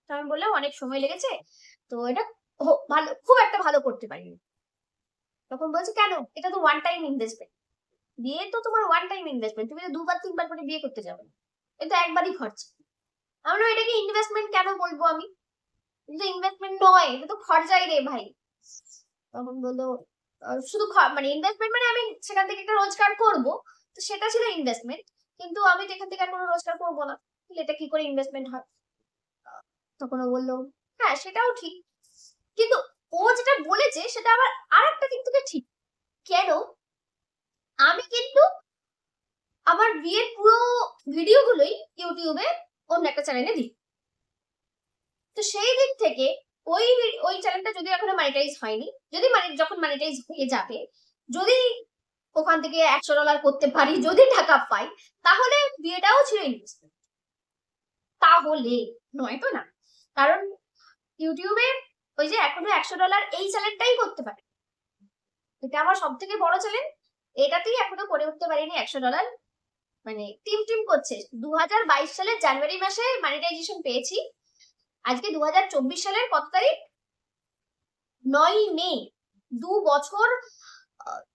তো আমি বললাম অনেক সময় লেগেছে, তো এটা ভালো, খুব একটা ভালো করতে পারিনি। তখন বলছে কেন, এটা তো ওয়ান টাইম ইনভেস্টমেন্ট, বিয়ে তো তোমার ওয়ান টাইম ইনভেস্টমেন্ট, তুমি তো 2-3 বার করে বিয়ে করতে যাবে, এটা একবারই খরচা। আমরা এটাকে ইনভেস্টমেন্ট কেন বলবো আমি, এটা ইনভেস্টমেন্ট নয়, এটা তো খরচাই রে ভাই। তখন বললো শুধু মানে ইনভেস্টমেন্ট মানে আমি সেখান থেকে একটা রোজগার করব, তো সেটা ছিল ইনভেস্টমেন্ট, কিন্তু আমি তো এখান থেকে আর কোনো রোজগার করবো না, তাহলে এটা কি করে ইনভেস্টমেন্ট হয়। তখন ও বললো হ্যাঁ সেটাও ঠিক, কিন্তু ও যেটা বলেছে সেটা আবার আর একটা দিক থেকে ঠিক। কেন, আমি কিন্তু আমার বিয়ের পুরো ভিডিওগুলোই ইউটিউবে অন্য একটা চ্যানেলে দিই, তো সেই দিক থেকে ওই ওই চ্যানেলটা যদি এখনো মনিটাইজ হয়নি, যদি যখন মনিটাইজ হয়ে যাবে, যদি ওখান থেকে $100 করতে পারি, যদি টাকা পাই, তাহলে বিয়েটাও ছিল ইনভেস্টমেন্ট, তাহলে নয়তো না। কারণ ইউটিউবে ওই যে এখনো $100 এই চ্যানেলটাই করতে পারে, এটা আমার সব থেকে বড় চ্যানেল, এটাতেই এখনো করে উঠতে পারিনি $100, মানে টিম করছে। 2022 সালের জানুয়ারি মাসে মনিটাইজেশন পেয়েছি, আজকে 2024 সালের কত তারিখ, 9ই মে, 2 বছর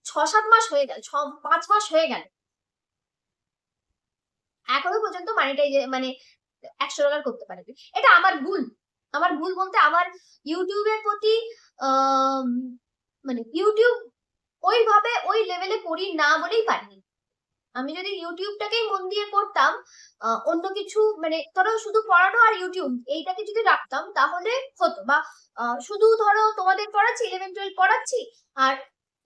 6-7 মাস হয়ে গেল, 5 মাস হয়ে গেল, এখনো পর্যন্ত মানে $100 করতে পারেনি। এটা আমার ভুল, আমার ভুল বলতে আমার ইউটিউবের প্রতি মানে ইউটিউব ওইভাবে ওই লেভেলে করি না বলেই পারিনি। আমি যদি ইউটিউবটাকেই মন দিয়ে করতাম, অন্য কিছু মানে ধরো শুধু পড়ানো আর ইউটিউব এইটাকে যদি রাখতাম তাহলে হতো, বা শুধু ধরো তোমাদের পড়াচ্ছি, 11-12 পড়াচ্ছি আর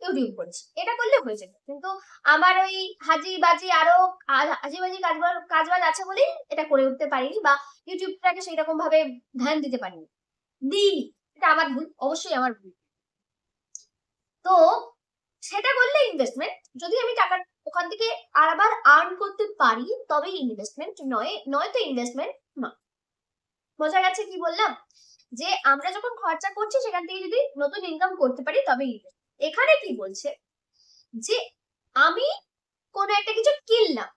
ইউটিউব করছি, এটা করলে হয়ে যেত। কিন্তু আমার ওই হাজি বাজি আরো হাজি বাজি কাজবাজ আছে বলেই এটা করে উঠতে পারিনি, বা ইউটিউবটাকে সেই রকম ভাবে ধ্যান দিতে পারিনি, দিইনি, এটা আমার ভুল, অবশ্যই আমার ভুল। তো সেটা করলে ইনভেস্টমেন্ট, যদি আমি টাকা ওখান থেকে আবার আর্ন করতে পারি তবেই ইনভেস্টমেন্ট, নয় তো ইনভেস্টমেন্ট না। বোঝা গেছে কি বললাম? যে আমরা যখন খরচা করছি সেখান থেকে যদি নতুন ইনকাম করতে পারি তবেই ইনভেস্ট। এখানে কি বলছে যে আমি কোনো একটা কিছু কিনলাম,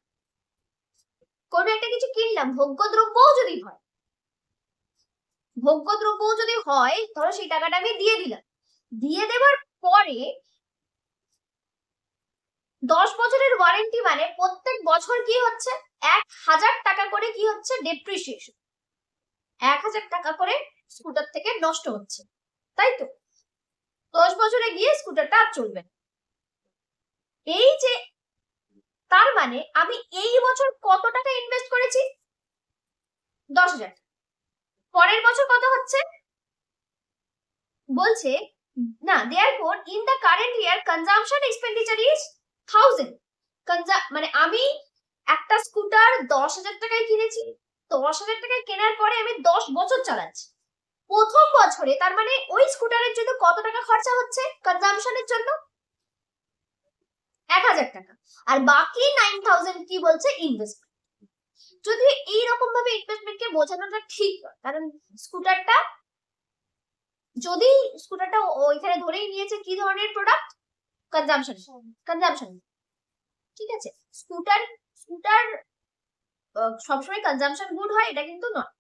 ভোগ্যদ্রব্যও যদি হয়, ধরো সেই টাকাটা আমি দিয়ে দিলাম, দিয়ে দেওয়ার পরে 10 বছরের ওয়ারেন্টি, মানে প্রত্যেক বছর কি হচ্ছে 1000 টাকা করে কি হচ্ছে ডেপ্রিসিয়েশন, 1000 টাকা করে স্কুটার থেকে নষ্ট হচ্ছে, তাই তো? 10 বছরে গিয়ে স্কুটারটা আর চলবে না। এই যে তার মানে আমি এই বছর কত টাকা ইনভেস্ট করেছি? 10,000। পরের বছর কত হচ্ছে? বলছে না, therefore in the current year consumption expenditure is 1000। মানে আমি একটা স্কুটার 10,000 টাকায় কিনেছি, 10,000 টাকায় কেনার পরে আমি 10 বছর চালাচ্ছি। প্রথম বছরে তার মানে ওই স্কুটারের জন্য কত টাকা খরচা হচ্ছে কনজাম্পশনের জন্য? 1000 টাকা। আর বাকি 9000 কি বলছে? ইনভেস্টমেন্ট। যদি এইরকম ভাবে ইনভেস্টমেন্টকে বোঝানোটা ঠিক নয়, কারণ স্কুটারটা ওইখানে ধরেই নিয়েছে কি ধরনের প্রোডাক্ট, কনজাম্পশন। ঠিক আছে, স্কুটার সবসময় কনজাম্পশন গুড হয় এটা কিন্তু নয়,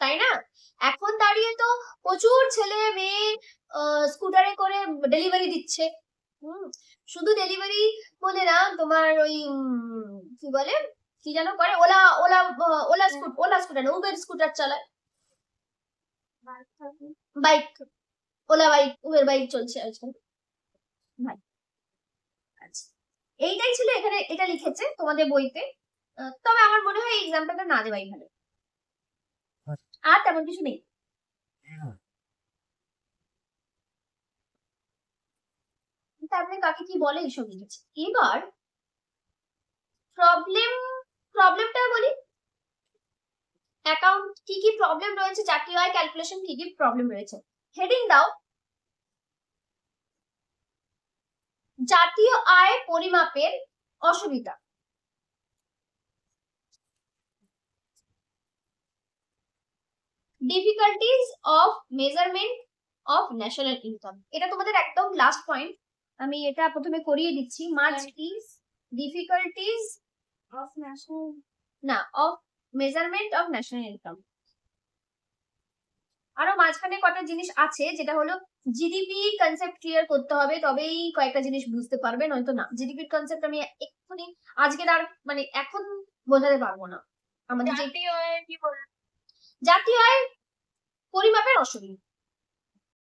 তাই না? এখন দাঁড়িয়ে তো প্রচুর ছেলে মেয়ে স্কুটারে করে ডেলিভারি দিচ্ছে। শুধু ডেলিভারি বলে না, তোমার ওই কি বলে, কি যেন করে, ওলা স্কুটার, উবের স্কুটার চালায়, bike, OLA bike, Uber bike চলছে আজকাল। ভাই আচ্ছা, এইটাই ছিল এখানে, এটা লিখেছে তোমাদের বইতে। তবে আমার মনে হয় এই এক্সাম্পলটা না দেওয়াই ভালো, আর তেমন কিছু নেই। তারপরে কাকে কি বলে এইসব লিখেছে। এবার প্রবলেমটা বলি, অ্যাকাউন্ট কি কি প্রবলেম রয়েছে, জাতীয় আয় ক্যালকুলেশন কি কি প্রবলেম রয়েছে। হেডিং দাও, জাতীয় আয় পরিমাপের অসুবিধা। Difficulties of measurement of national income. এটা তোমাদের একদম লাস্ট পয়েন্ট, আমি এটা প্রথমে করিয়ে দিচ্ছি। ডিফিকাল্টিজ অফ ন্যাশনাল, না, of measurement of national income. আরো মাঝখানে কটা জিনিস আছে, যেটা হলো জিডিপি কনসেপ্ট ক্লিয়ার করতে হবে, তবেই কয়েকটা জিনিস বুঝতে পারবে, নয়তো না। জিডিপির কনসেপ্ট আমি এক্ষুনি আজকের আর মানে এখন বোঝাতে পারবো না। আমাদের জাতীয় আয় পরিমাপের অসুবিধা,